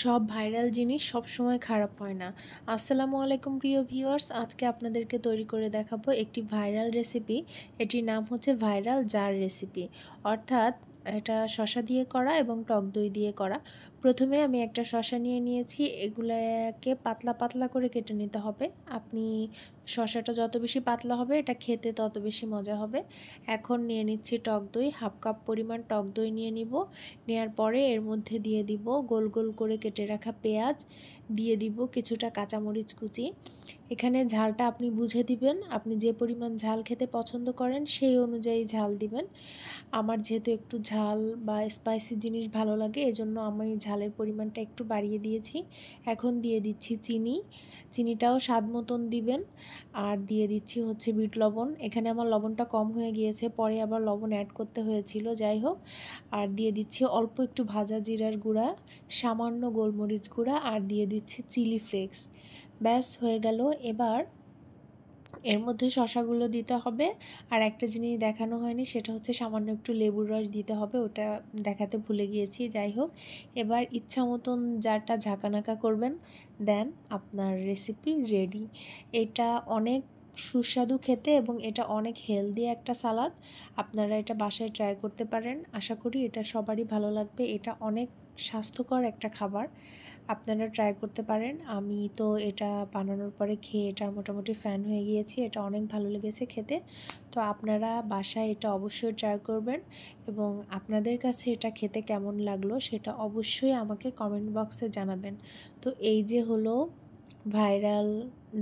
সব ভাইরাল জিনিস সবসময় খারাপ হয় না। আসসালামু আলাইকুম প্রিয় ভিউয়ার্স, আজকে আপনাদেরকে তৈরি করে দেখাবো একটি ভাইরাল রেসিপি। এটির নাম হচ্ছে ভাইরাল জার রেসিপি, অর্থাৎ এটা শসা দিয়ে করা এবং টক দই দিয়ে করা। প্রথমে আমি একটা শসা নিয়ে নিয়েছি, এগুলাকে পাতলা পাতলা করে কেটে নিতে হবে। আপনি শসাটা যত বেশি পাতলা হবে এটা খেতে তত বেশি মজা হবে। এখন নিয়ে নিচ্ছি টক দই, হাফ কাপ পরিমাণ টক দই নিয়ে নিব। নেওয়ার পরে এর মধ্যে দিয়ে দিব গোল গোল করে কেটে রাখা পেঁয়াজ, দিয়ে দিব কিছুটা কাঁচামরিচ কুচি। এখানে ঝালটা আপনি বুঝে দিবেন, আপনি যে পরিমাণ ঝাল খেতে পছন্দ করেন সেই অনুযায়ী ঝাল দিবেন। আমার যেহেতু একটু ঝাল বা স্পাইসি জিনিস ভালো লাগে, এজন্য আমি ঝালের পরিমাণটা একটু বাড়িয়ে দিয়েছি। এখন দিয়ে দিচ্ছি চিনি, চিনিটাও স্বাদ মতন দিবেন। আর দিয়ে দিচ্ছি হচ্ছে বিট লবণ। এখানে আমার লবণটা কম হয়ে গিয়েছে, পরে আবার লবণ অ্যাড করতে হয়েছিল, যাই হোক। আর দিয়ে দিচ্ছি অল্প একটু ভাজা জিরার গুঁড়া, সামান্য গোলমরিচ গুঁড়া, আর দিয়ে দিচ্ছি চিলি ফ্লেক্স। ব্যাস হয়ে গেল। এবার এর মধ্যে শসাগুলো দিতে হবে। আর একটা জিনিস দেখানো হয়নি, সেটা হচ্ছে সামান্য একটু লেবুর রস দিতে হবে, ওটা দেখাতে ভুলে গিয়েছি, যাই হোক। এবার ইচ্ছা মতন যারটা ঝাঁকানাকা করবেন, দেন আপনার রেসিপি রেডি। এটা অনেক সুস্বাদু খেতে এবং এটা অনেক হেলদি একটা সালাদ। আপনারা এটা বাসায় ট্রাই করতে পারেন, আশা করি এটা সবারই ভালো লাগবে। এটা অনেক স্বাস্থ্যকর একটা খাবার, আপনারা ট্রাই করতে পারেন। আমি তো এটা বানানোর পরে খেয়ে এটা মোটামুটি ফ্যান হয়ে গিয়েছি, এটা অনেক ভালো লেগেছে খেতে। তো আপনারা বাসায় এটা অবশ্যই ট্রাই করবেন এবং আপনাদের কাছে এটা খেতে কেমন লাগলো সেটা অবশ্যই আমাকে কমেন্ট বক্সে জানাবেন। তো এই যে হলো ভাইরাল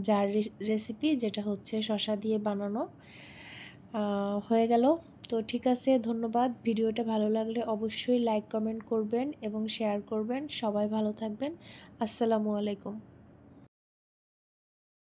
জার রেসিপি, যেটা হচ্ছে শসা দিয়ে বানানো, হয়ে গেল। তো ঠিক আছে, ধন্যবাদ। ভিডিওটা ভালো লাগলে অবশ্যই লাইক কমেন্ট করবেন এবং শেয়ার করবেন। সবাই ভালো থাকবেন। আসসালামু আলাইকুম।